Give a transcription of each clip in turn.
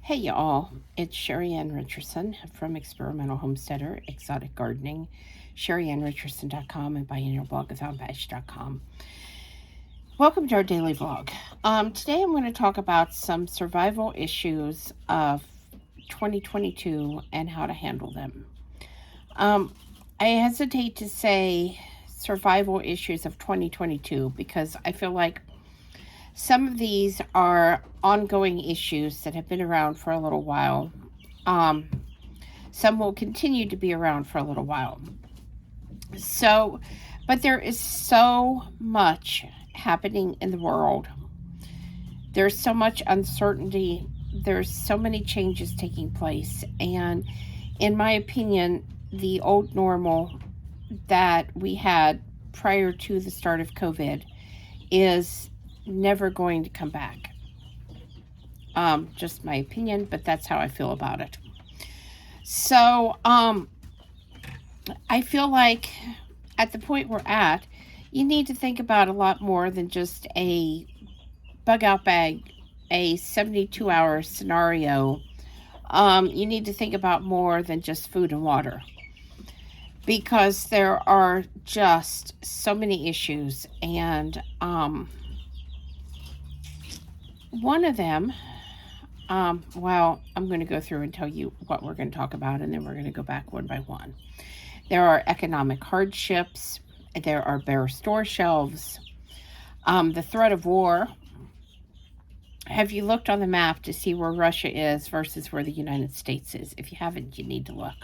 Hey y'all, it's Sheri Richerson from Experimental Homesteader, Exotic Gardening, SheriAnnRicherson.com, and biennialblog.com. Welcome to our daily vlog. Today I'm going to talk about some survival issues of 2022 and how to handle them. I hesitate to say survival issues of 2022 because I feel like some of these are ongoing issues that have been around for a little while. Um, some will continue to be around for a little while. But there is so much happening in the world. There's so much uncertainty. There's so many changes taking place. And in my opinion, the old normal that we had prior to the start of COVID is never going to come back. Just my opinion, but that's how I feel about it. So, I feel like at the point we're at, you need to think about a lot more than just a bug out bag, a 72-hour scenario. You need to think about more than just food and water, because there are just so many issues. And one of them, I'm going to go through and tell you what we're going to talk about, and then we're going to go back one by one. There are economic hardships. There are bare store shelves. The threat of war. Have you looked on the map to see where Russia is versus where the United States is? If you haven't, you need to look.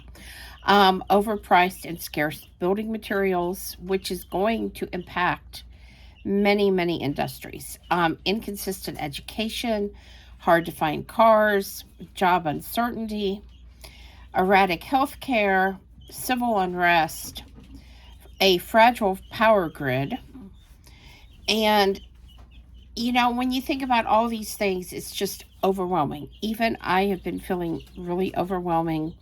Overpriced and scarce building materials, which is going to impact many, many industries. Inconsistent education, hard to find cars, job uncertainty, erratic health care, civil unrest, a fragile power grid. And, when you think about all these things, it's just overwhelming. Even I have been feeling really overwhelming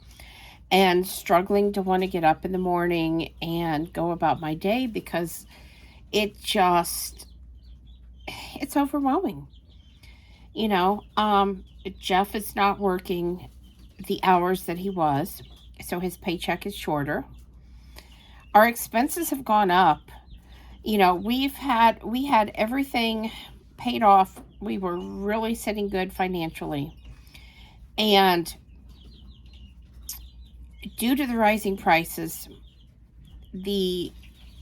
and struggling to want to get up in the morning and go about my day because it's overwhelming. Jeff is not working the hours that he was, so his paycheck is shorter. Our expenses have gone up. We had everything paid off. We were really sitting good financially. And due to the rising prices, the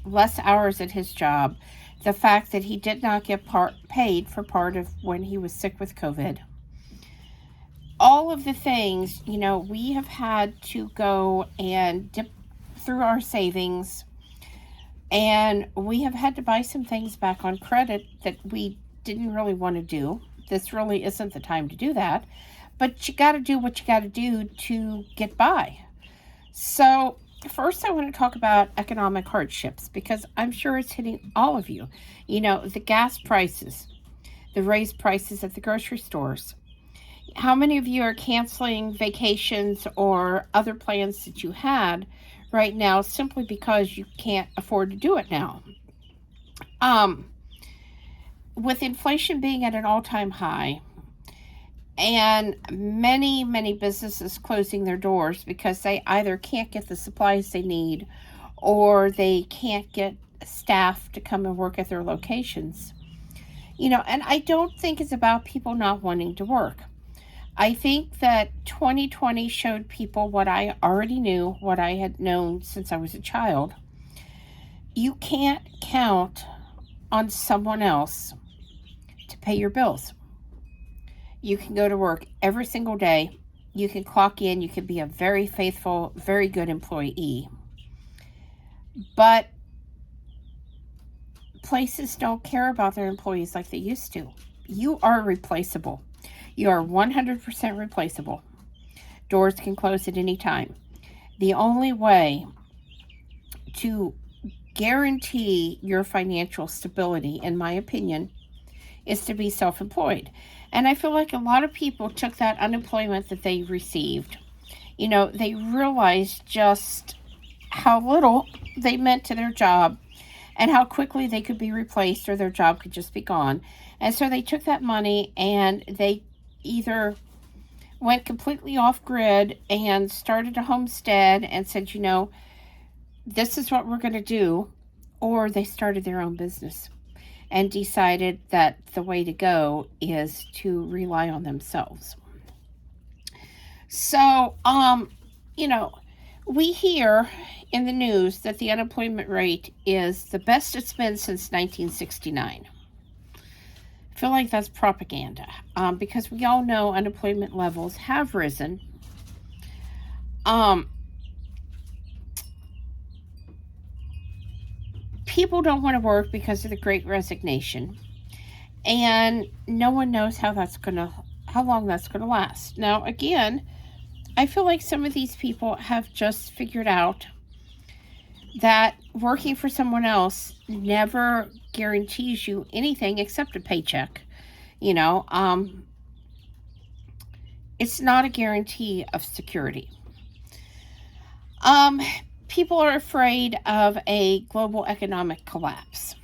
less hours at his job, the fact that he did not get paid for part of when he was sick with COVID, all of the things, we have had to go and dip through our savings, and we have had to buy some things back on credit that we didn't really want to do. This really isn't the time to do that, but you got to do what you got to do to get by. So first, I want to talk about economic hardships because I'm sure it's hitting all of you. The gas prices, the raised prices at the grocery stores. How many of you are canceling vacations or other plans that you had right now simply because you can't afford to do it now? With inflation being at an all-time high, and many, many businesses closing their doors because they either can't get the supplies they need or they can't get staff to come and work at their locations. And I don't think it's about people not wanting to work. I think that 2020 showed people what I already knew, what I had known since I was a child. You can't count on someone else to pay your bills. You can go to work every single day. You can clock in. You can be a very faithful, very good employee. But places don't care about their employees like they used to. You are replaceable. You are 100% replaceable. Doors can close at any time. The only way to guarantee your financial stability, in my opinion, is to be self-employed. And I feel like a lot of people took that unemployment that they received. They realized just how little they meant to their job and how quickly they could be replaced or their job could just be gone. And so they took that money and they either went completely off grid and started a homestead and said, this is what we're going to do. Or they started their own business and decided that the way to go is to rely on themselves. So, we hear in the news that the unemployment rate is the best it's been since 1969. I feel like that's propaganda, because we all know unemployment levels have risen. People don't want to work because of the Great Resignation, and no one knows how long that's gonna last. Now, again, I feel like some of these people have just figured out that working for someone else never guarantees you anything except a paycheck. It's not a guarantee of security. People are afraid of a global economic collapse.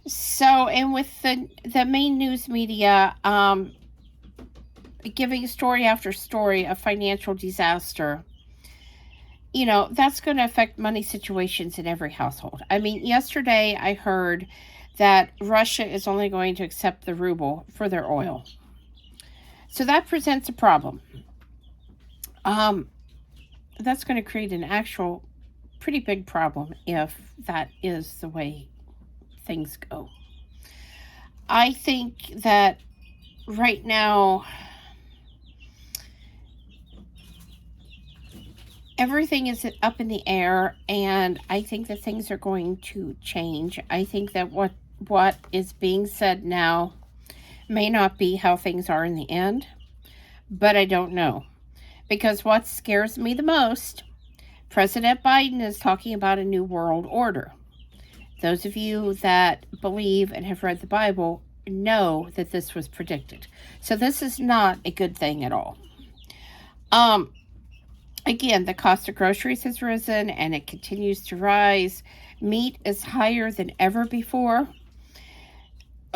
So, and with the main news media giving story after story of financial disaster, that's going to affect money situations in every household. I mean, yesterday I heard that Russia is only going to accept the ruble for their oil. So that presents a problem. That's going to create an actual pretty big problem if that is the way things go. I think that right now everything is up in the air, and I think that things are going to change. I think that what is being said now may not be how things are in the end, but I don't know. Because what scares me the most, President Biden is talking about a new world order. Those of you that believe and have read the Bible know that this was predicted. So this is not a good thing at all. Again, the cost of groceries has risen and it continues to rise. Meat is higher than ever before.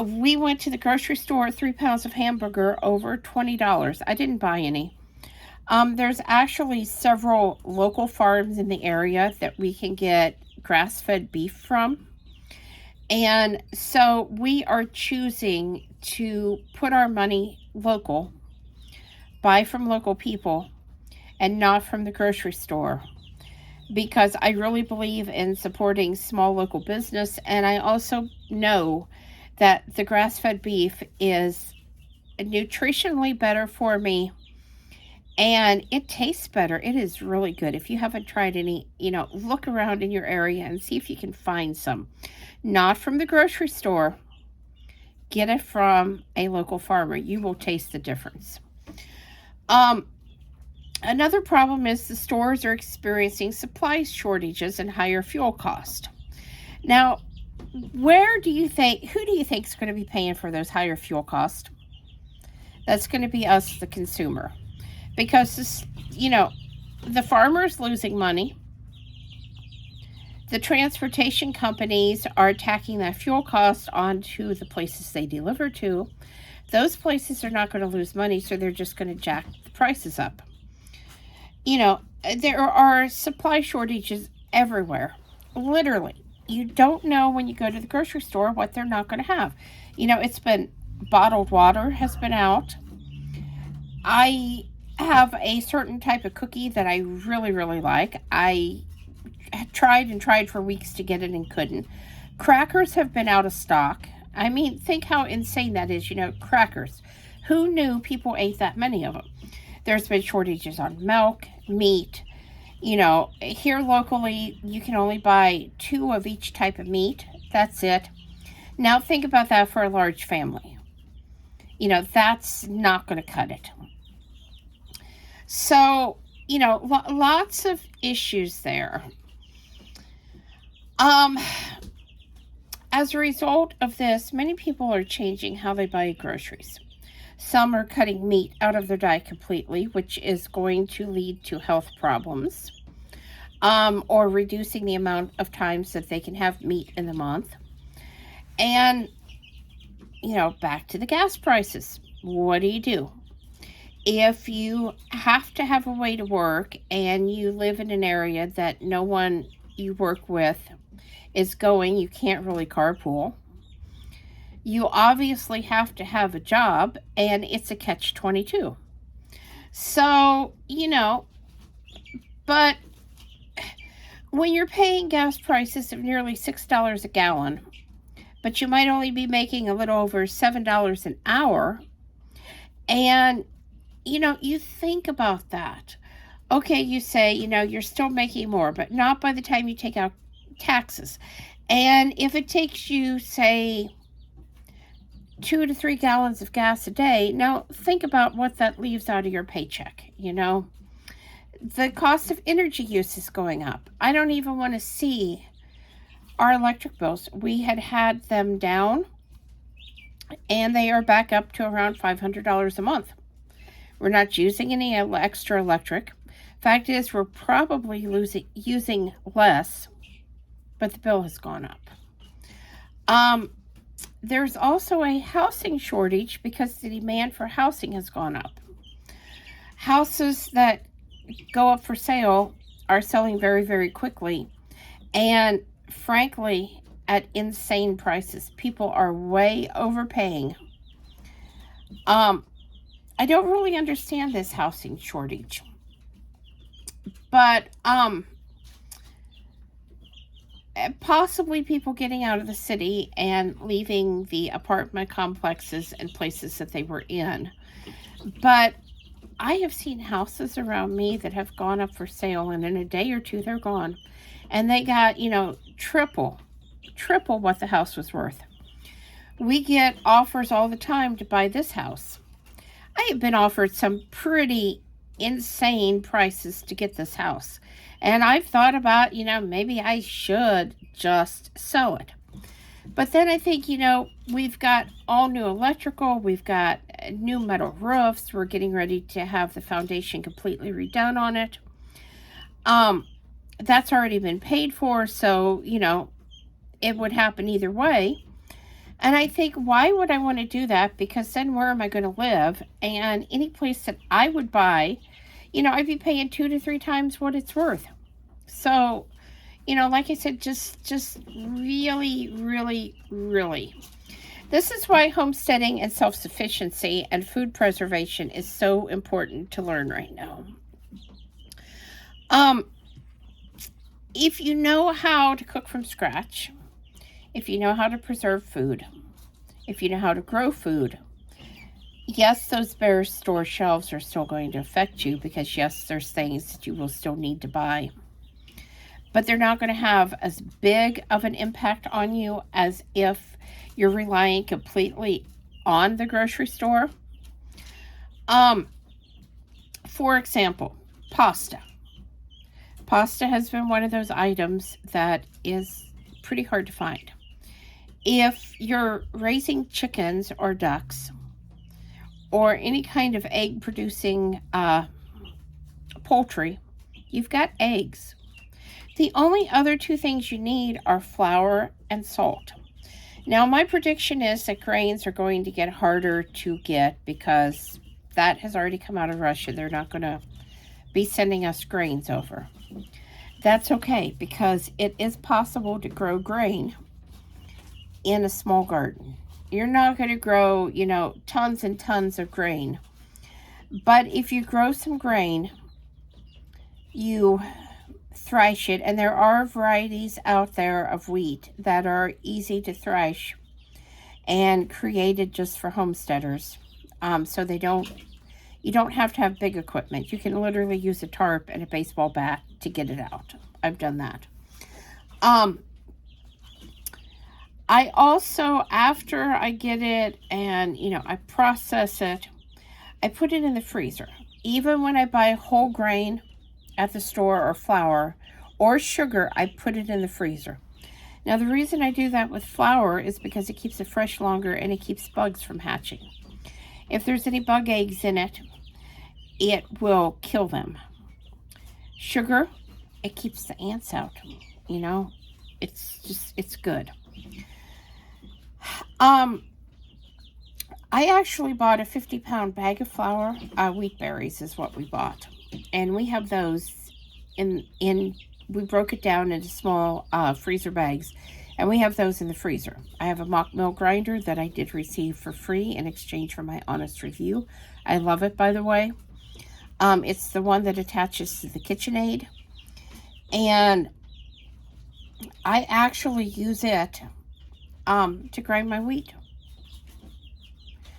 We went to the grocery store, 3 pounds of hamburger, over $20. I didn't buy any. There's actually several local farms in the area that we can get grass-fed beef from. And so we are choosing to put our money local, buy from local people, and not from the grocery store, because I really believe in supporting small local business. And I also know that the grass-fed beef is nutritionally better for me, and it tastes better. It is really good. If you haven't tried any, look around in your area and see if you can find some. Not from the grocery store. Get it from a local farmer. You will taste the difference. Another problem is the stores are experiencing supply shortages and higher fuel cost. Now, who do you think is going to be paying for those higher fuel costs? That's going to be us, the consumer. Because the farmer's losing money. The transportation companies are tacking that fuel cost onto the places they deliver to. Those places are not going to lose money, so they're just going to jack the prices up. There are supply shortages everywhere. Literally. You don't know when you go to the grocery store what they're not going to have. It's been bottled water has been out. I have a certain type of cookie that I really, really like. I tried for weeks to get it and couldn't. Crackers have been out of stock. I mean, think how insane that is, crackers. Who knew people ate that many of them? There's been shortages on milk, meat. Here locally, you can only buy 2 of each type of meat. That's it. Now think about that for a large family. That's not going to cut it. So, lots of issues there. As a result of this, many people are changing how they buy groceries. Some are cutting meat out of their diet completely, which is going to lead to health problems, or reducing the amount of times that they can have meat in the month. And, back to the gas prices. What do? If you have to have a way to work and you live in an area that no one you work with is going, you can't really carpool. You obviously have to have a job, and it's a catch-22. So, but when you're paying gas prices of nearly $6 a gallon, but you might only be making a little over $7 an hour, and, you think about that. Okay, you say, you're still making more, but not by the time you take out taxes. And if it takes you, say, 2 to 3 gallons of gas a day, now think about what that leaves out of your paycheck, The cost of energy use is going up. I don't even want to see our electric bills. We had them down, and they are back up to around $500 a month. We're not using any extra electric. Fact is, we're probably using less, but the bill has gone up. There's also a housing shortage because the demand for housing has gone up. Houses that go up for sale are selling very, very quickly, and frankly, at insane prices. People are way overpaying. I don't really understand this housing shortage, but possibly people getting out of the city and leaving the apartment complexes and places that they were in. But I have seen houses around me that have gone up for sale, and in a day or two they're gone, and they got triple what the house was worth. We get offers all the time to buy this house. I have been offered some pretty insane prices to get this house, and I've thought about maybe I should just sell it. But then I think we've got all new electrical, we've got new metal roofs, we're getting ready to have the foundation completely redone on it. That's already been paid for, so it would happen either way. And I think, why would I want to do that? Because then where am I going to live? And any place that I would buy, I'd be paying 2 to 3 times what it's worth. So, like I said, just really, really, really. This is why homesteading and self-sufficiency and food preservation is so important to learn right now. If you know how to cook from scratch, if you know how to preserve food, if you know how to grow food, yes, those bare store shelves are still going to affect you because, yes, there's things that you will still need to buy. But they're not going to have as big of an impact on you as if you're relying completely on the grocery store. For example, pasta. Pasta has been one of those items that is pretty hard to find. If you're raising chickens or ducks or any kind of egg-producing poultry, you've got eggs. The only other 2 things you need are flour and salt. Now, my prediction is that grains are going to get harder to get because that has already come out of Russia. They're not going to be sending us grains over. That's okay, because it is possible to grow grain in a small garden. You're not going to grow, tons and tons of grain. But if you grow some grain, you thrash it, and there are varieties out there of wheat that are easy to thrash and created just for homesteaders. So you don't have to have big equipment. You can literally use a tarp and a baseball bat to get it out. I've done that. I also, after I get it and, I process it, I put it in the freezer. Even when I buy whole grain at the store or flour or sugar, I put it in the freezer. Now, the reason I do that with flour is because it keeps it fresh longer and it keeps bugs from hatching. If there's any bug eggs in it, it will kill them. Sugar, it keeps the ants out. It's good. I actually bought a 50-pound bag of flour. Wheat berries is what we bought. And we have those we broke it down into small freezer bags. And we have those in the freezer. I have a mock mill grinder that I did receive for free in exchange for my honest review. I love it, by the way. It's the one that attaches to the KitchenAid. And I actually use it to grind my wheat.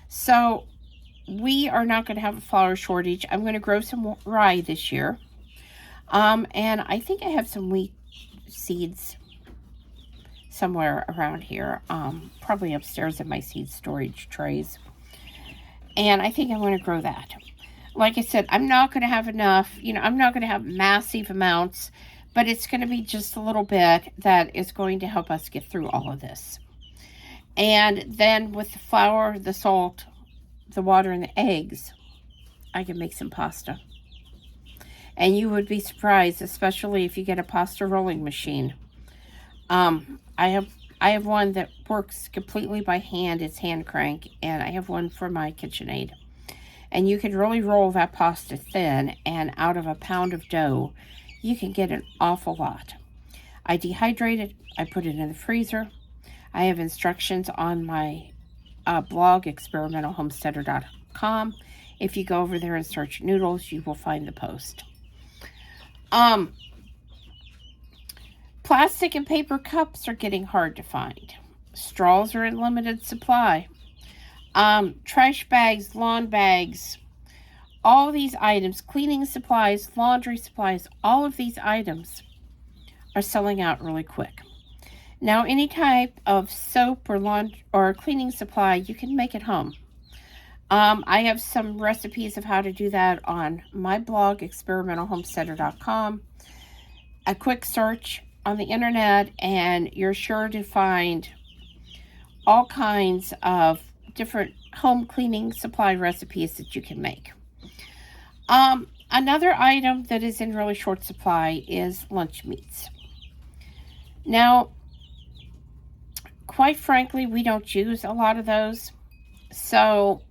So we are not going to have a flour shortage. I'm going to grow some rye this year. And I think I have some wheat seeds somewhere around here. Probably upstairs in my seed storage trays. And I think I'm going to grow that. Like I said, I'm not going to have enough. I'm not going to have massive amounts. But it's going to be just a little bit that is going to help us get through all of this. And then with the flour, the salt, the water, and the eggs, I can make some pasta. And you would be surprised, especially if you get a pasta rolling machine. I have one that works completely by hand. It's hand crank. And I have one for my KitchenAid. And you can really roll that pasta thin. And out of a pound of dough, you can get an awful lot. I dehydrate it. I put it in the freezer. I have instructions on my blog, experimentalhomesteader.com. If you go over there and search noodles, you will find the post. Plastic and paper cups are getting hard to find. Straws are in limited supply. Trash bags, lawn bags, all these items, cleaning supplies, laundry supplies, all of these items are selling out really quick. Now, any type of soap or cleaning supply, you can make at home. I have some recipes of how to do that on my blog, experimentalhomesteader.com. A quick search on the internet, and you're sure to find all kinds of different home cleaning supply recipes that you can make. Another item that is in really short supply is lunch meats. Now, quite frankly, we don't use a lot of those, so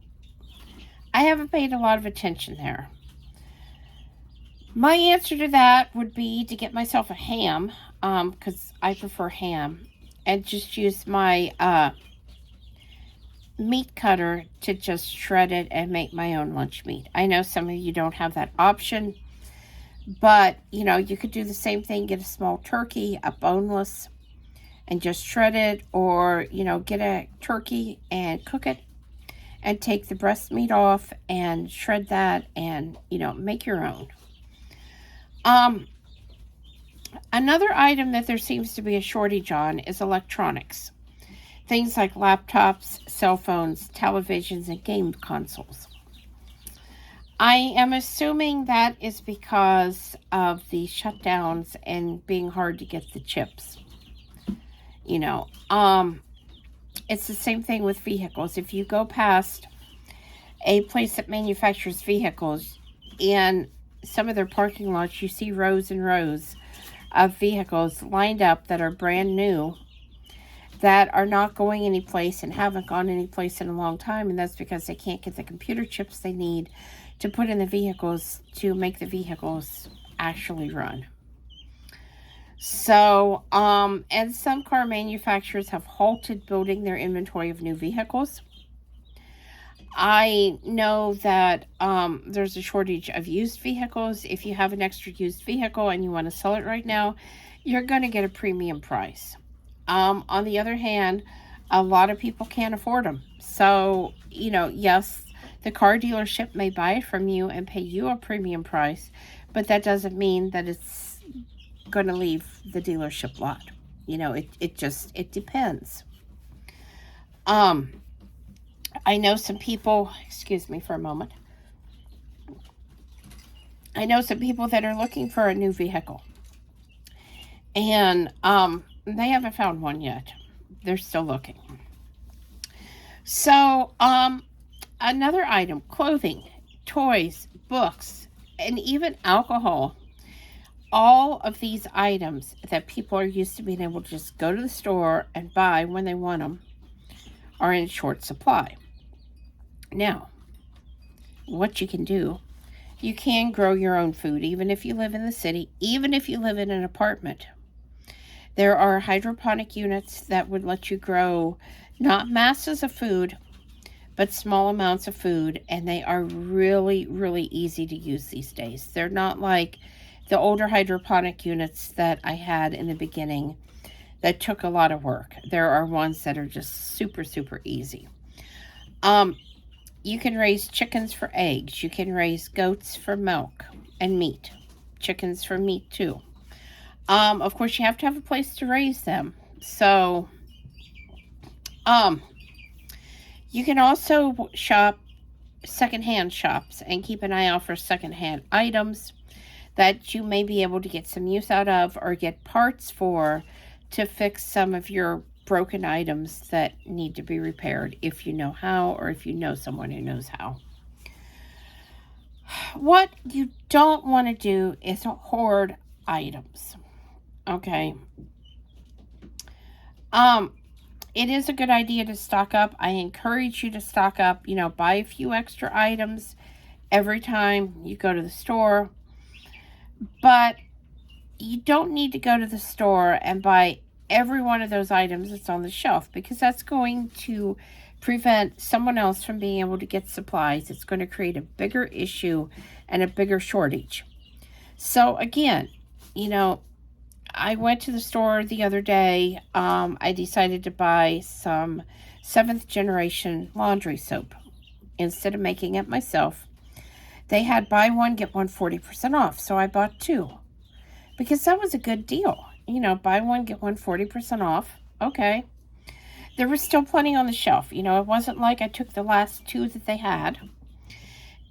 I haven't paid a lot of attention there. My answer to that would be to get myself a ham, because I prefer ham, and just use my meat cutter to just shred it and make my own lunch meat. I know some of you don't have that option, but you could do the same thing. Get a small turkey, a boneless, and just shred it, or get a turkey and cook it and take the breast meat off and shred that and make your own. Another item that there seems to be a shortage on is electronics. Things like laptops, cell phones, televisions, and game consoles. I am assuming that is because of the shutdowns and being hard to get the chips. It's the same thing with vehicles. If you go past a place that manufactures vehicles, in some of their parking lots, you see rows and rows of vehicles lined up that are brand new, that are not going anyplace and haven't gone anyplace in a long time, and that's because they can't get the computer chips they need to put in the vehicles to make the vehicles actually run. So, and some car manufacturers have halted building their inventory of new vehicles. I know that there's a shortage of used vehicles. If you have an extra used vehicle and you want to sell it right now, you're going to get a premium price. On the other hand, a lot of people can't afford them. So, yes, the car dealership may buy it from you and pay you a premium price, but that doesn't mean that it's going to leave the dealership lot. It depends. I know some people, excuse me for a moment. I know some people that are looking for a new vehicle. And they haven't found one yet. They're still looking. So, another item, clothing, toys, books, and even alcohol. All of these items that people are used to being able to just go to the store and buy when they want them are in short supply. Now, what you can do, you can grow your own food, even if you live in the city, even if you live in an apartment. There are hydroponic units that would let you grow not masses of food, but small amounts of food, and they are really, really easy to use these days. They're not like the older hydroponic units that I had in the beginning that took a lot of work. There are ones that are just super, super easy. You can raise chickens for eggs. You can raise goats for milk and meat. Chickens for meat too. Of course, you have to have a place to raise them. So, you can also shop secondhand shops and keep an eye out for secondhand items that you may be able to get some use out of or get parts for to fix some of your broken items that need to be repaired if you know how or if you know someone who knows how. What you don't want to do is hoard items. Okay. It is a good idea to stock up. I encourage you to stock up, buy a few extra items every time you go to the store. But you don't need to go to the store and buy every one of those items that's on the shelf, because that's going to prevent someone else from being able to get supplies. It's going to create a bigger issue and a bigger shortage. So again, I went to the store the other day. I decided to buy some 7th generation laundry soap. Instead of making it myself, they had buy one, get one 40% off. So I bought 2 because that was a good deal. Buy one, get one 40% off. Okay. There was still plenty on the shelf. It wasn't like I took the last 2 that they had.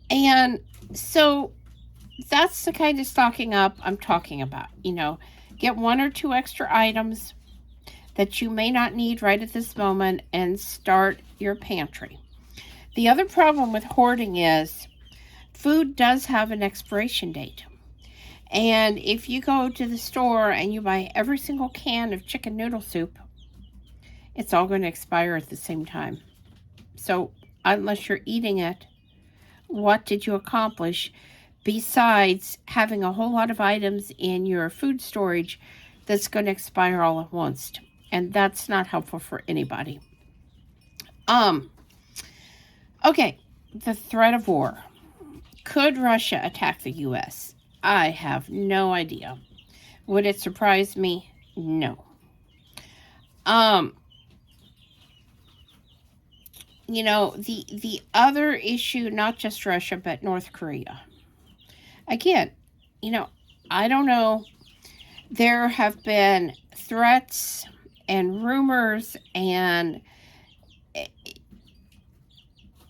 And so that's the kind of stocking up I'm talking about. Get 1 or 2 extra items that you may not need right at this moment and start your pantry. The other problem with hoarding is food does have an expiration date. And if you go to the store and you buy every single can of chicken noodle soup, it's all going to expire at the same time. So unless you're eating it, what did you accomplish besides having a whole lot of items in your food storage that's going to expire all at once? And that's not helpful for anybody. Okay, the threat of war. Could Russia attack the U.S.? I have no idea. Would it surprise me? No. The other issue, not just Russia, but North Korea. Again, I don't know. There have been threats and rumors, and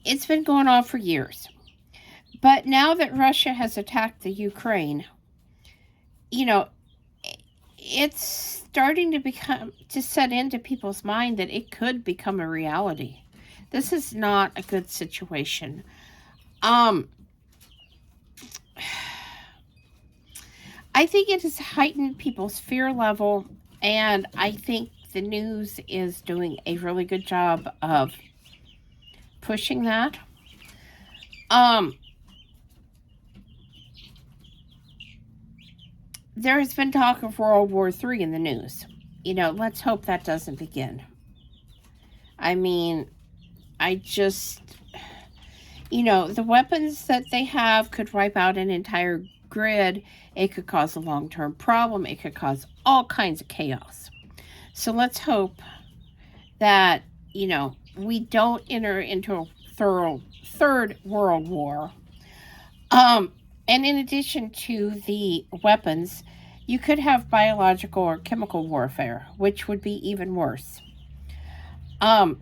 it's been going on for years. But now that Russia has attacked the Ukraine, it's starting to set into people's mind that it could become a reality. This is not a good situation. I think it has heightened people's fear level, and I think the news is doing a really good job of pushing that. There has been talk of World War III in the news. Let's hope that doesn't begin. I mean, the weapons that they have could wipe out an entire grid. It could cause a long-term problem. It could cause all kinds of chaos. So let's hope that, we don't enter into a third world war. And in addition to the weapons, you could have biological or chemical warfare, which would be even worse. I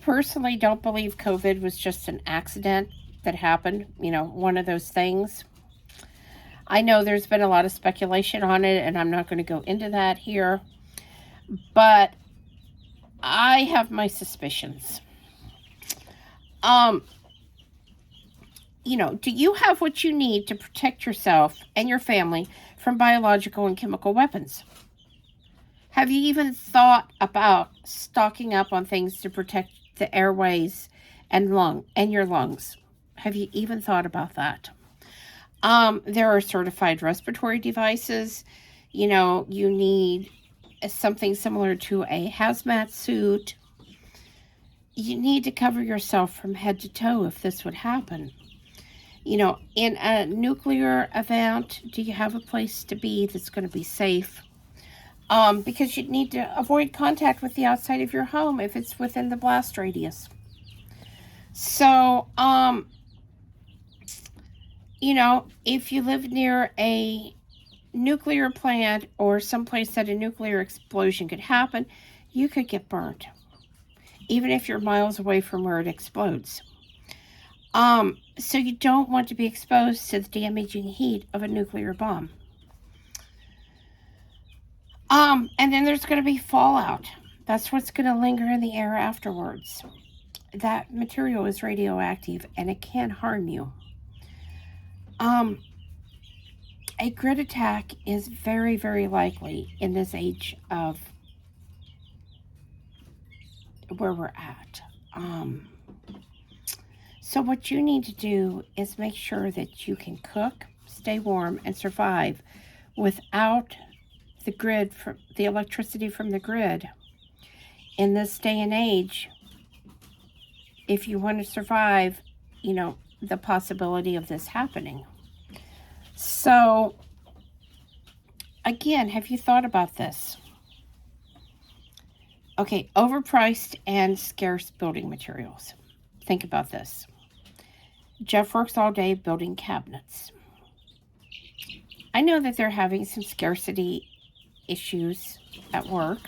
personally don't believe COVID was just an accident that happened, one of those things. I know there's been a lot of speculation on it, and I'm not going to go into that here, but I have my suspicions. Do you have what you need to protect yourself and your family from biological and chemical weapons? Have you even thought about stocking up on things to protect the airways and your lungs? Have you even thought about that? There are certified respiratory devices. You know, you need something similar to a hazmat suit. You need to cover yourself from head to toe if this would happen. You know, in a nuclear event, do you have a place to be that's going to be safe? Because you'd need to avoid contact with the outside of your home if it's within the blast radius. So, you know, if you live near a nuclear plant or someplace that a nuclear explosion could happen, you could get burnt, even if you're miles away from where it explodes. So you don't want to be exposed to the damaging heat of a nuclear bomb. And then there's going to be fallout. That's what's going to linger in the air afterwards. That material is radioactive and it can harm you. A grid attack is very, very likely in this age of where we're at. So what you need to do is make sure that you can cook, stay warm, and survive without the electricity from the grid. In this day and age, if you want to survive, you know, the possibility of this happening. So, again, have you thought about this? Okay, overpriced and scarce building materials. Think about this. Jeff works all day building cabinets. I know that they're having some scarcity issues at work.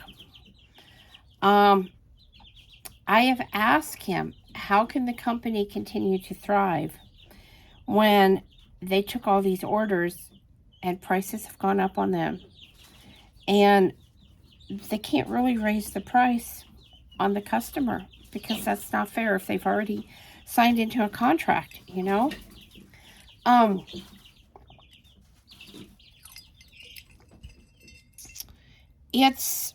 I have asked him, how can the company continue to thrive when they took all these orders and prices have gone up on them, and they can't really raise the price on the customer because that's not fair if they've already signed into a contract, you know? It's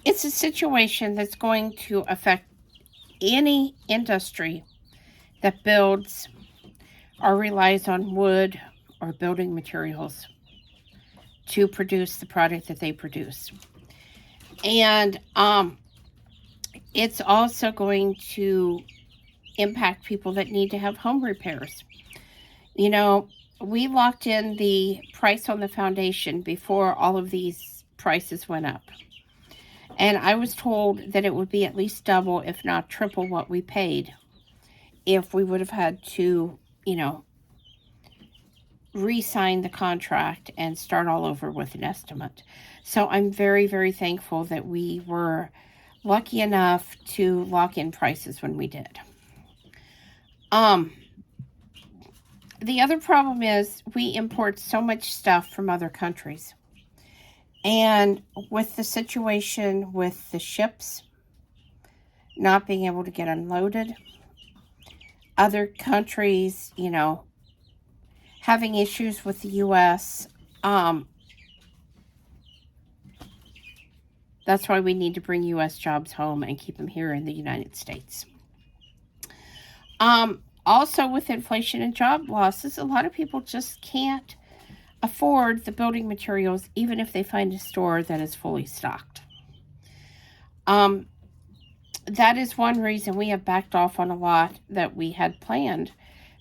a situation that's going to affect any industry that builds or relies on wood or building materials to produce the product that they produce. And it's also going to impact people that need to have home repairs. You know, we locked in the price on the foundation before all of these prices went up. And I was told that it would be at least double, if not triple, what we paid if we would have had to, you know, re-sign the contract and start all over with an estimate. So I'm very, very thankful that we were lucky enough to lock in prices when we did. The other problem is we import so much stuff from other countries. And with the situation with the ships not being able to get unloaded, other countries, you know, having issues with the U.S., that's why we need to bring U.S. jobs home and keep them here in the United States. Also, with inflation and job losses, a lot of people just can't afford the building materials, even if they find a store that is fully stocked. That is one reason we have backed off on a lot that we had planned,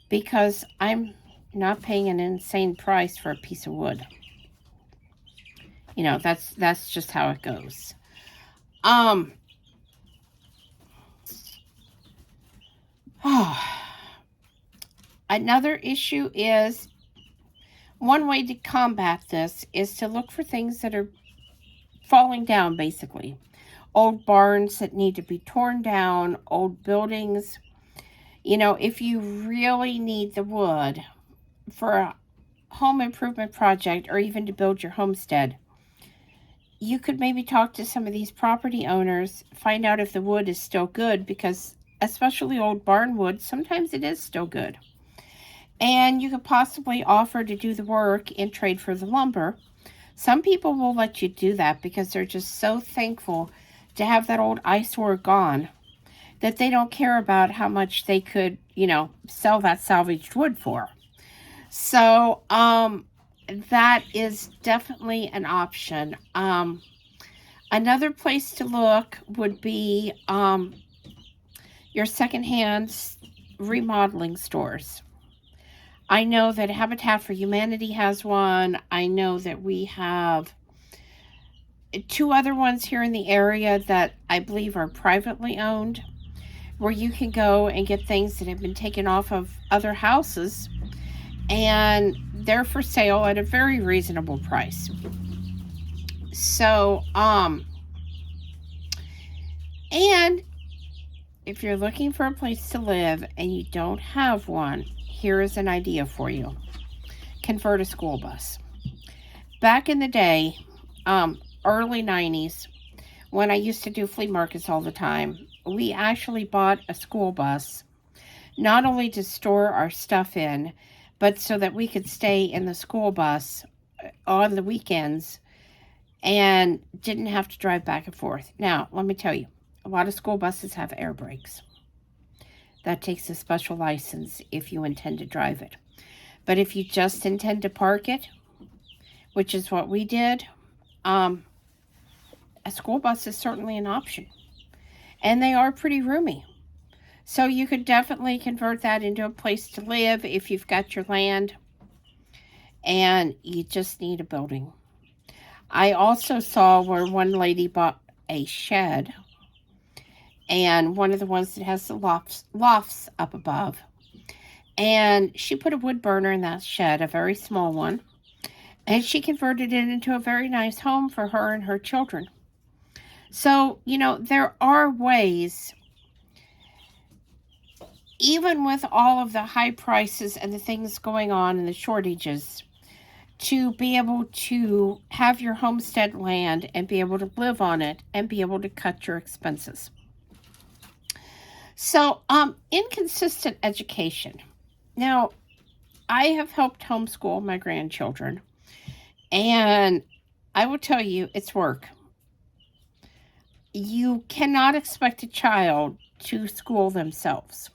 because I'm not paying an insane price for a piece of wood. You know, that's just how it goes. Another issue is, one way to combat this is to look for things that are falling down, basically. Old barns that need to be torn down, old buildings. You know, if you really need the wood for a home improvement project or even to build your homestead, you could maybe talk to some of these property owners, find out if the wood is still good, because especially old barn wood, sometimes it is still good. And you could possibly offer to do the work in trade for the lumber. Some people will let you do that because they're just so thankful to have that old eyesore gone that they don't care about how much they could, sell that salvaged wood for. So, that is definitely an option. Another place to look would be your secondhand remodeling stores. I know that Habitat for Humanity has one. I know that we have 2 other ones here in the area that I believe are privately owned, where you can go and get things that have been taken off of other houses, and they're for sale at a very reasonable price. So, and if you're looking for a place to live and you don't have one, here is an idea for you. Convert a school bus. Back in the day, early 90s, when I used to do flea markets all the time, we actually bought a school bus, not only to store our stuff in, but so that we could stay in the school bus on the weekends and didn't have to drive back and forth. Now, let me tell you, a lot of school buses have air brakes. That takes a special license if you intend to drive it. But if you just intend to park it, which is what we did, a school bus is certainly an option. And they are pretty roomy. So you could definitely convert that into a place to live if you've got your land and you just need a building. I also saw where one lady bought a shed, and one of the ones that has the lofts up above. And she put a wood burner in that shed, a very small one, and she converted it into a very nice home for her and her children. So, there are ways, even with all of the high prices and the things going on and the shortages, to be able to have your homestead land and be able to live on it and be able to cut your expenses. So, inconsistent education. Now, I have helped homeschool my grandchildren, and I will tell you, it's work. You cannot expect a child to school themselves.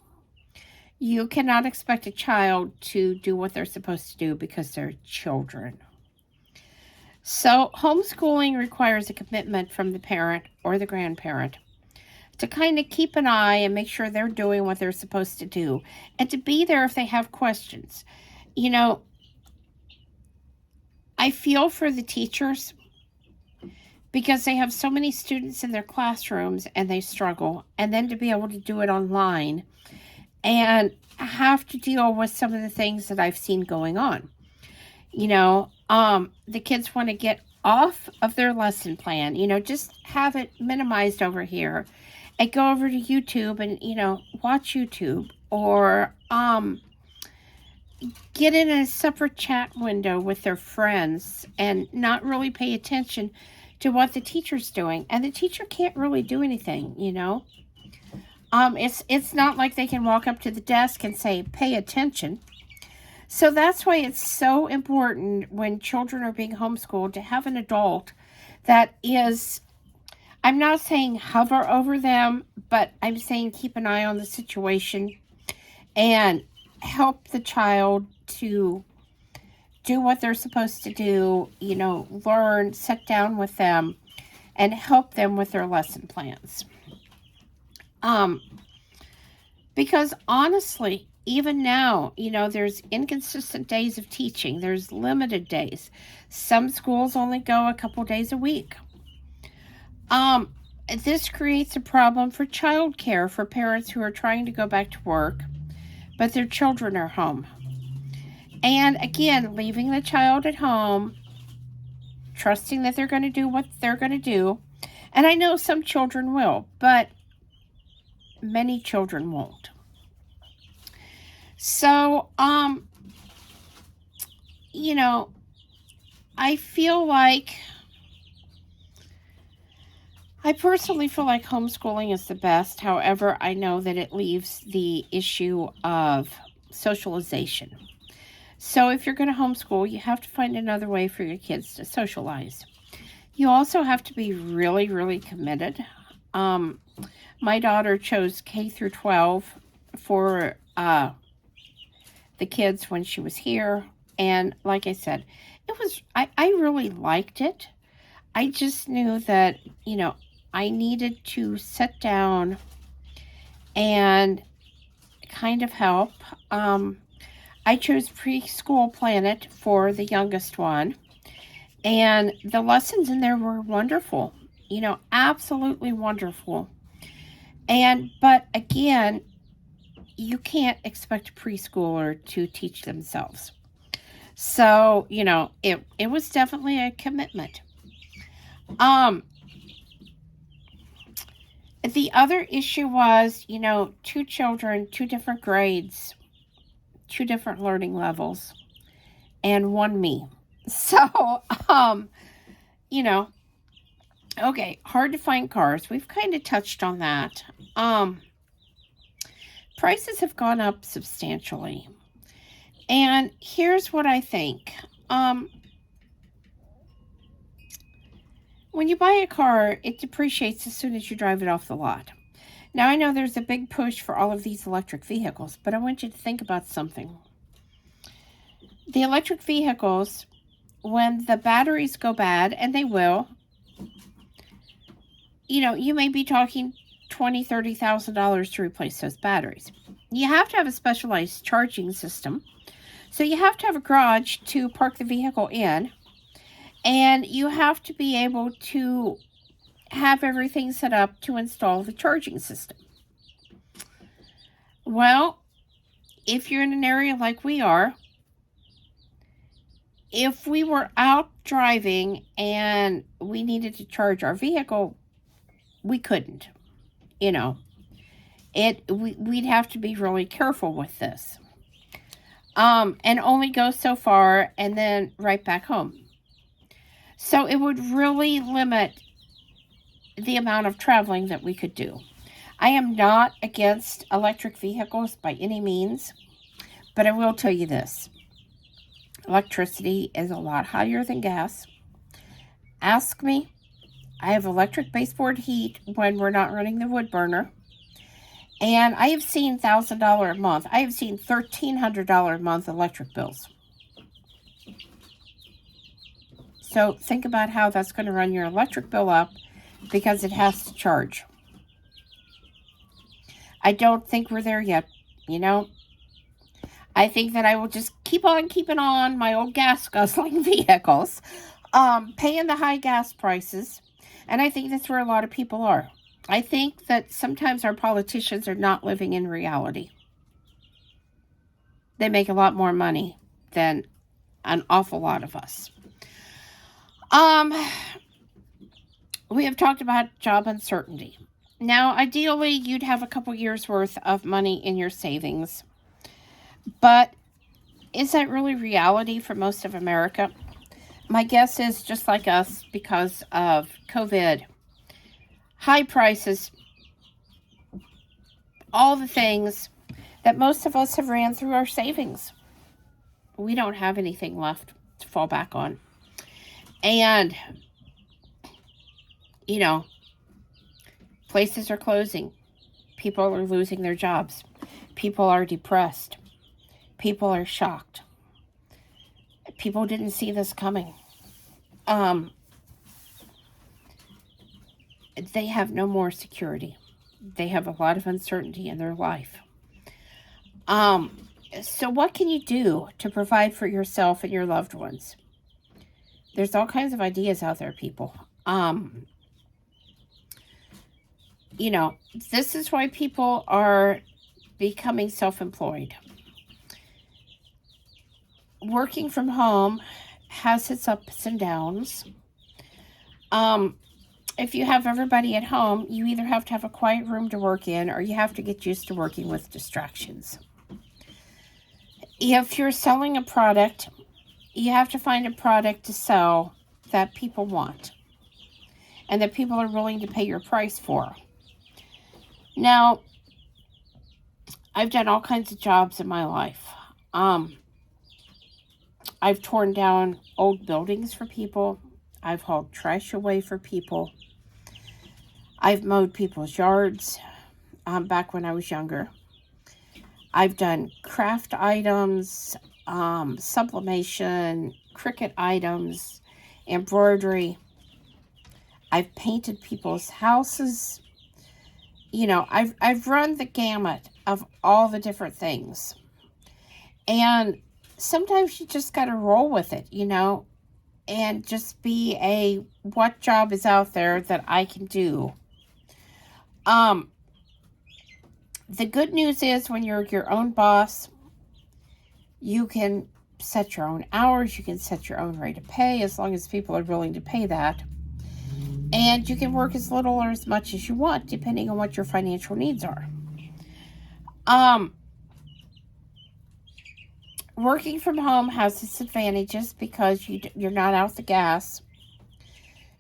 You cannot expect a child to do what they're supposed to do because they're children. So, homeschooling requires a commitment from the parent or the grandparent to kind of keep an eye and make sure they're doing what they're supposed to do, and to be there if they have questions. I feel for the teachers because they have so many students in their classrooms and they struggle, and then to be able to do it online and have to deal with some of the things that I've seen going on. The kids want to get off of their lesson plan, just have it minimized over here and go over to YouTube and, watch YouTube, or get in a separate chat window with their friends and not really pay attention to what the teacher's doing. And the teacher can't really do anything, It's not like they can walk up to the desk and say, pay attention. So that's why it's so important when children are being homeschooled to have an adult that is, I'm not saying hover over them, but I'm saying keep an eye on the situation and help the child to do what they're supposed to do, learn, sit down with them, and help them with their lesson plans. Because honestly, even now, there's inconsistent days of teaching. There's limited days. Some schools only go a couple days a week. This creates a problem for childcare for parents who are trying to go back to work, but their children are home. And again, leaving the child at home, trusting that they're going to do what they're going to do. And I know some children will, but many children won't. So, I personally feel like homeschooling is the best. However, I know that it leaves the issue of socialization. So if you're going to homeschool, you have to find another way for your kids to socialize. You also have to be really, really committed. My daughter chose K through 12 for the kids when she was here. And like I said, I really liked it. I just knew that, I needed to sit down and kind of help. I chose Preschool Planet for the youngest one. And the lessons in there were wonderful, absolutely wonderful. But again, you can't expect a preschooler to teach themselves. So, it was definitely a commitment. The other issue was, 2 children, 2 different grades, 2 different learning levels, and 1 me. So, okay, hard to find cars. We've kind of touched on that. Prices have gone up substantially. And here's what I think. When you buy a car, it depreciates as soon as you drive it off the lot. Now, I know there's a big push for all of these electric vehicles, but I want you to think about something. The electric vehicles, when the batteries go bad, and they will, you may be talking $20,000, $30,000 to replace those batteries. You have to have a specialized charging system. So you have to have a garage to park the vehicle in. And you have to be able to have everything set up to install the charging system. Well, if you're in an area like we are, if we were out driving and we needed to charge our vehicle, we couldn't. We'd have to be really careful with this. And only go so far and then right back home. So it would really limit the amount of traveling that we could do. I am not against electric vehicles by any means, but I will tell you this. Electricity is a lot higher than gas. Ask me. I have electric baseboard heat when we're not running the wood burner. And I have seen $1,000 a month. I have seen $1,300 a month electric bills. So think about how that's going to run your electric bill up because it has to charge. I don't think we're there yet, I think that I will just keep on keeping on my old gas guzzling vehicles, paying the high gas prices. And I think that's where a lot of people are. I think that sometimes our politicians are not living in reality. They make a lot more money than an awful lot of us. We have talked about job uncertainty. Now, ideally, you'd have a couple years worth of money in your savings. But is that really reality for most of America? My guess is just like us, because of COVID, high prices, all the things that most of us have ran through our savings. We don't have anything left to fall back on. And, places are closing. People are losing their jobs. People are depressed. People are shocked. People didn't see this coming. They have no more security. They have a lot of uncertainty in their life. So what can you do to provide for yourself and your loved ones? There's all kinds of ideas out there, people. This is why people are becoming self-employed. Working from home has its ups and downs. If you have everybody at home, you either have to have a quiet room to work in or you have to get used to working with distractions. If you're selling a product, you have to find a product to sell that people want and that people are willing to pay your price for. Now, I've done all kinds of jobs in my life. I've torn down old buildings for people. I've hauled trash away for people. I've mowed people's yards back when I was younger. I've done craft items, sublimation, Cricut items, embroidery. I've painted people's houses. You know, I've run the gamut of all the different things. And sometimes you just got to roll with it, you know, and just be what job is out there that I can do. The good news is when you're your own boss, you can set your own hours, you can set your own rate of pay as long as people are willing to pay that. And you can work as little or as much as you want, depending on what your financial needs are. Working from home has its advantages because you're not out the gas.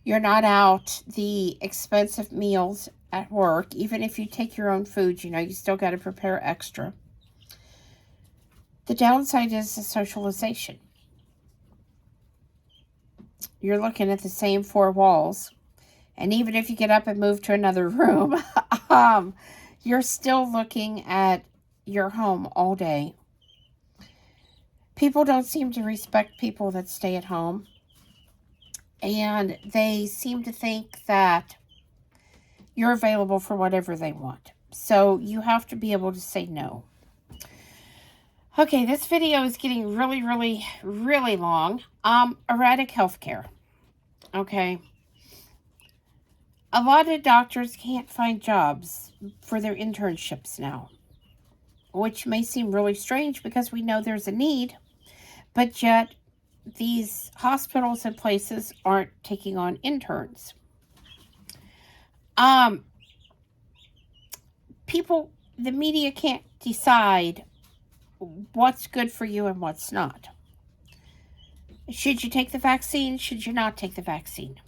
You're not out the expensive meals at work. Even if you take your own food, you know, you still got to prepare extra. The downside is the socialization. You're looking at the same four walls. And even if you get up and move to another room, you're still looking at your home all day. People don't seem to respect people that stay at home. And they seem to think that you're available for whatever they want. So you have to be able to say no. Okay, this video is getting really, really, really long. Erratic healthcare. Okay. A lot of doctors can't find jobs for their internships now, which may seem really strange because we know there's a need, but yet these hospitals and places aren't taking on interns. The media can't decide what's good for you and what's not. Should you take the vaccine? Should you not take the vaccine?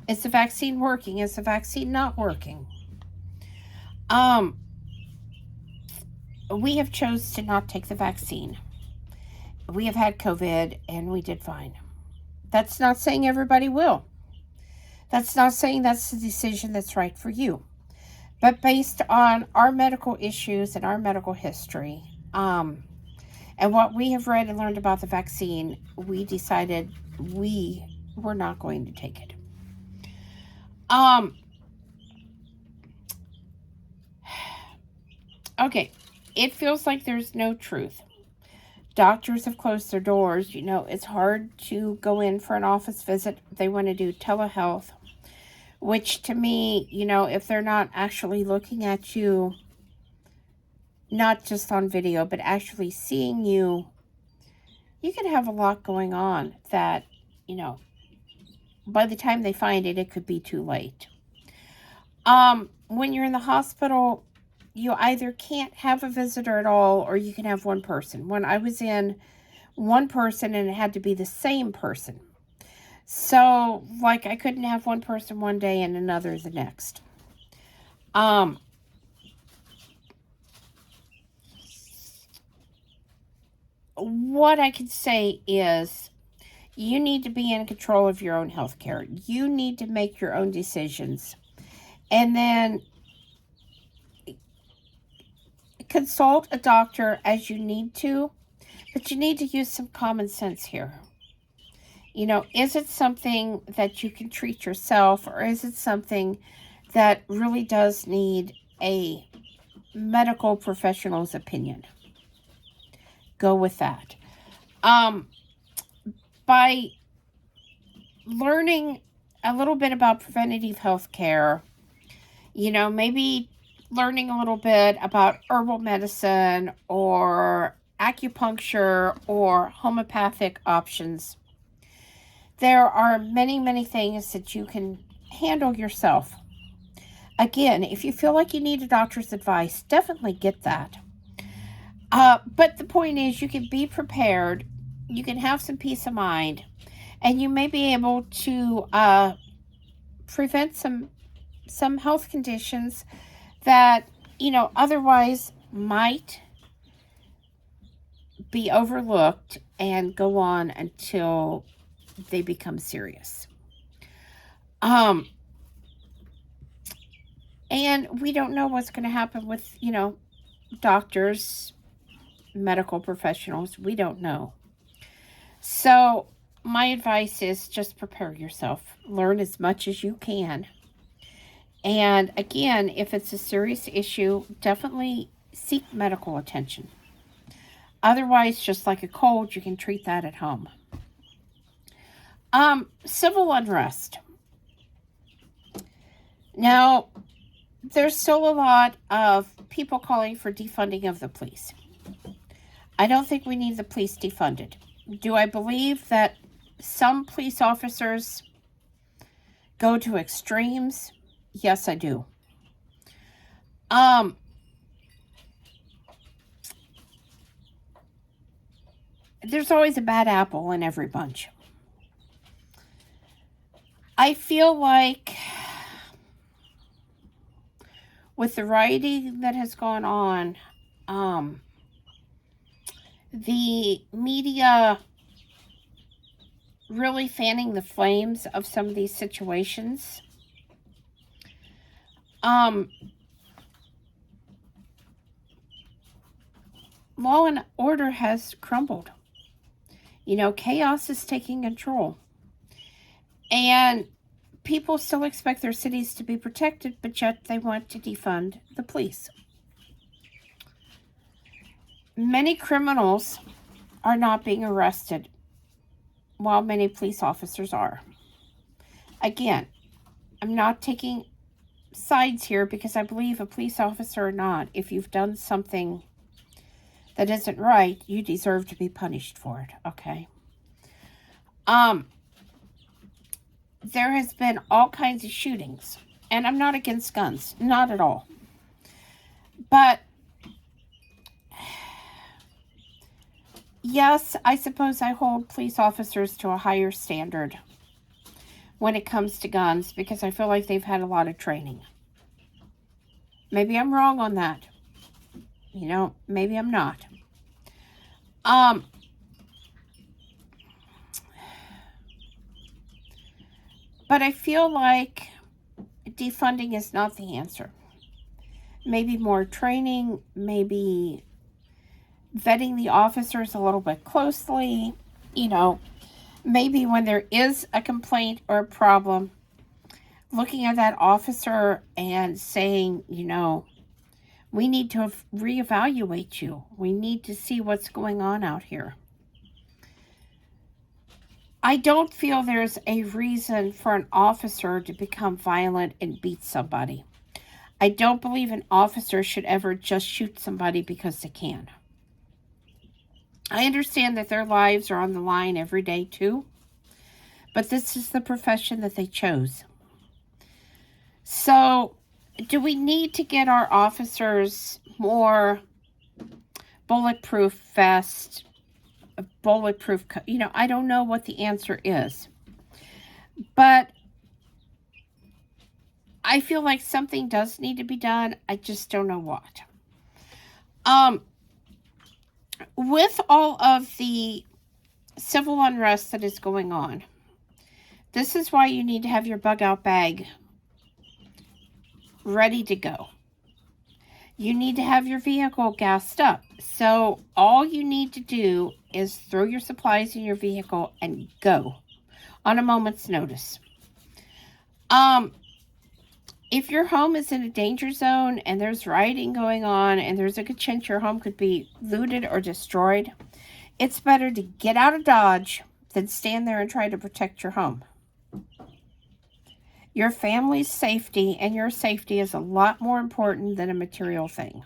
Is the vaccine working? Is the vaccine not working? We have chose to not take the vaccine. We have had COVID and we did fine. That's not saying everybody will. That's not saying that's the decision that's right for you. But based on our medical issues and our medical history, and what we have read and learned about the vaccine, we decided we were not going to take it. Okay, it feels like there's no truth. Doctors have closed their doors. You know, it's hard to go in for an office visit. They want to do telehealth, which to me, you know, if they're not actually looking at you, not just on video, but actually seeing you, you can have a lot going on that, you know, by the time they find it, it could be too late. When you're in the hospital, you either can't have a visitor at all or you can have one person. When I was in, one person and it had to be the same person. So, like, I couldn't have one person one day and another the next. What I can say is you need to be in control of your own health care. You need to make your own decisions. And then consult a doctor as you need to, but you need to use some common sense here. You know, is it something that you can treat yourself, or is it something that really does need a medical professional's opinion? Go with that. By learning a little bit about preventative health care, you know, maybe learning a little bit about herbal medicine or acupuncture or homeopathic options, there are many, many things that you can handle yourself. Again, if you feel like you need a doctor's advice, definitely get that. But the point is, you can be prepared, you can have some peace of mind, and you may be able to prevent some health conditions that, you know, otherwise might be overlooked and go on until they become serious. And we don't know what's going to happen with, doctors, medical professionals. We don't know. So my advice is just prepare yourself. Learn as much as you can. And again, if it's a serious issue, definitely seek medical attention. Otherwise, just like a cold, you can treat that at home. Civil unrest. Now, there's still a lot of people calling for defunding of the police. I don't think we need the police defunded. Do I believe that some police officers go to extremes? Yes, I do. There's always a bad apple in every bunch. I feel like with the rioting that has gone on, the media really fanning the flames of some of these situations. Law and order has crumbled. Chaos is taking control. And people still expect their cities to be protected, but yet they want to defund the police. Many criminals are not being arrested, while many police officers are. Again, I'm not taking sides here because I believe a police officer or not, if you've done something that isn't right, you deserve to be punished for it, okay? There has been all kinds of shootings, and I'm not against guns, not at all. But yes, I suppose I hold police officers to a higher standard when it comes to guns because I feel like they've had a lot of training. Maybe I'm wrong on that. Maybe I'm not. But I feel like defunding is not the answer. Maybe more training, maybe vetting the officers a little bit closely, maybe when there is a complaint or a problem, looking at that officer and saying, we need to reevaluate you. We need to see what's going on out here. I don't feel there's a reason for an officer to become violent and beat somebody. I don't believe an officer should ever just shoot somebody because they can. I understand that their lives are on the line every day too, but this is the profession that they chose. So, do we need to get our officers more bulletproof vests, bulletproof, I don't know what the answer is. But I feel like something does need to be done. I just don't know what. With all of the civil unrest that is going on, this is why you need to have your bug out bag ready to go. You need to have your vehicle gassed up. So all you need to do is throw your supplies in your vehicle and go on a moment's notice. If your home is in a danger zone and there's rioting going on and there's a good chance your home could be looted or destroyed, it's better to get out of Dodge than stand there and try to protect your home. Your family's safety and your safety is a lot more important than a material thing.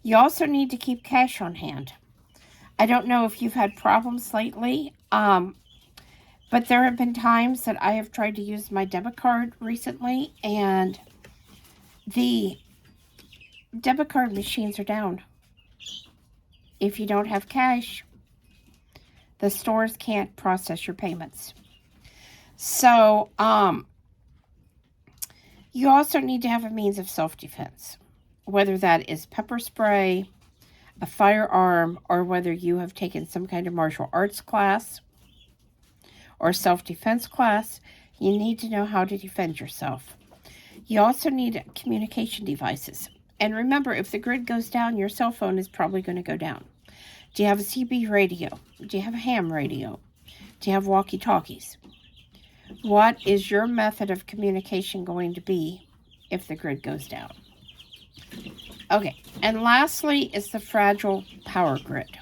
You also need to keep cash on hand. I don't know if you've had problems lately, but there have been times that I have tried to use my debit card recently, and the debit card machines are down. If you don't have cash, the stores can't process your payments. So, you also need to have a means of self-defense, whether that is pepper spray, a firearm, or whether you have taken some kind of martial arts class or self-defense class, you need to know how to defend yourself. You also need communication devices. And remember, if the grid goes down, your cell phone is probably going to go down. Do you have a CB radio? Do you have a ham radio? Do you have walkie-talkies? What is your method of communication going to be if the grid goes down? Okay, and lastly is the fragile power grid.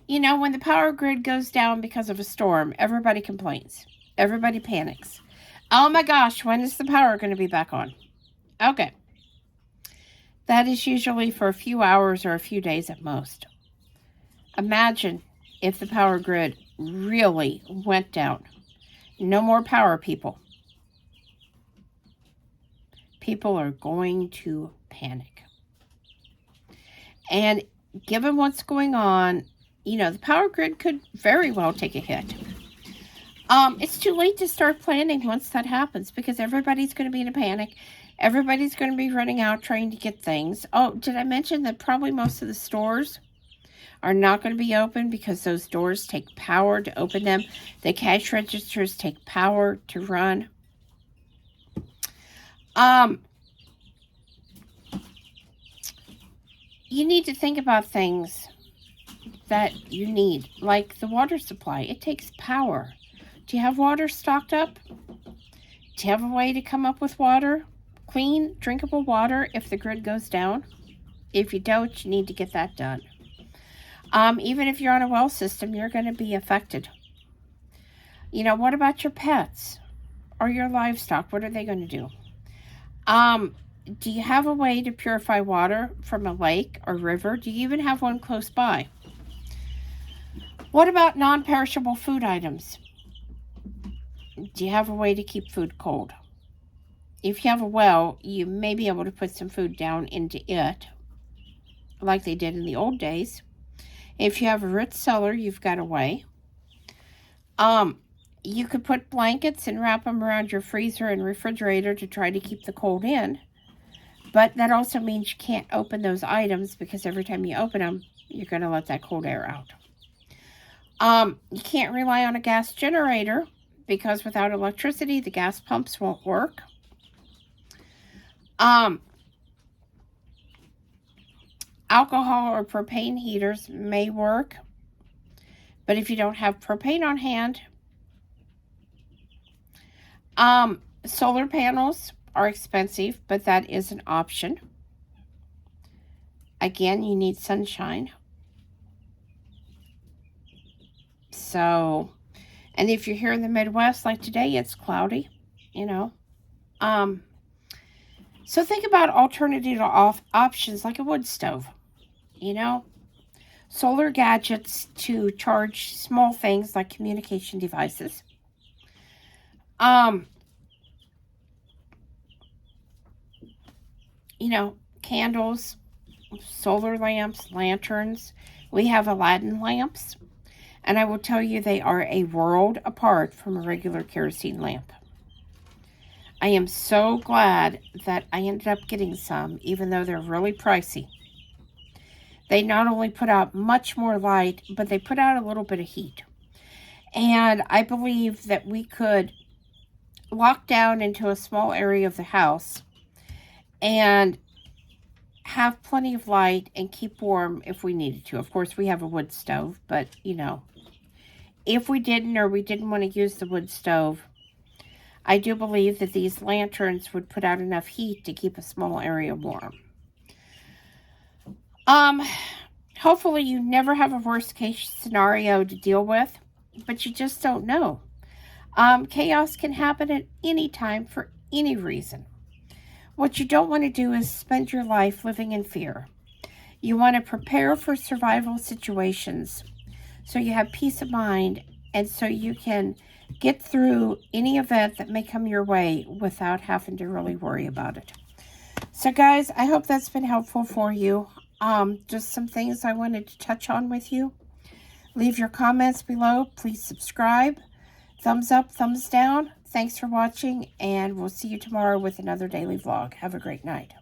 You know, when the power grid goes down because of a storm, everybody complains. Everybody panics. Oh my gosh, when is the power going to be back on? Okay. That is usually for a few hours or a few days at most. Imagine if the power grid really went down. No more power, people. People are going to panic. And given what's going on, you know, the power grid could very well take a hit. It's too late to start planning once that happens because everybody's going to be in a panic. Everybody's going to be running out trying to get things. Oh, did I mention that probably most of the stores are not going to be open because those doors take power to open them. The cash registers take power to run. You need to think about things that you need, like the water supply. It takes power. Do you have water stocked up? Do you have a way to come up with water? Clean, drinkable water if the grid goes down? If you don't, you need to get that done. Even if you're on a well system, you're going to be affected. You know, what about your pets or your livestock? What are they going to do? Do you have a way to purify water from a lake or river? Do you even have one close by? What about non-perishable food items? Do you have a way to keep food cold? If you have a well, you may be able to put some food down into it, like they did in the old days. If you have a root cellar, you've got a way. You could put blankets and wrap them around your freezer and refrigerator to try to keep the cold in. But that also means you can't open those items because every time you open them, you're going to let that cold air out. You can't rely on a gas generator because without electricity, the gas pumps won't work. Alcohol or propane heaters may work, but if you don't have propane on hand, solar panels are expensive, but that is an option. Again, you need sunshine. So, and if you're here in the Midwest, like today, it's cloudy, you know. So think about alternative options like a wood stove, you know. Solar gadgets to charge small things like communication devices. You know, candles, solar lamps, lanterns. We have Aladdin lamps. And I will tell you, they are a world apart from a regular kerosene lamp. I am so glad that I ended up getting some, even though they're really pricey. They not only put out much more light, but they put out a little bit of heat. And I believe that we could lock down into a small area of the house and have plenty of light and keep warm if we needed to. Of course, we have a wood stove, but, you know, if we didn't or we didn't want to use the wood stove, I do believe that these lanterns would put out enough heat to keep a small area warm. Hopefully you never have a worst case scenario to deal with, but you just don't know. Chaos can happen at any time for any reason. What you don't want to do is spend your life living in fear. You want to prepare for survival situations so you have peace of mind and so you can get through any event that may come your way without having to really worry about it. So guys, I hope that's been helpful for you. Just some things I wanted to touch on with you. Leave your comments below. Please subscribe. Thumbs up, thumbs down. Thanks for watching, and we'll see you tomorrow with another daily vlog. Have a great night.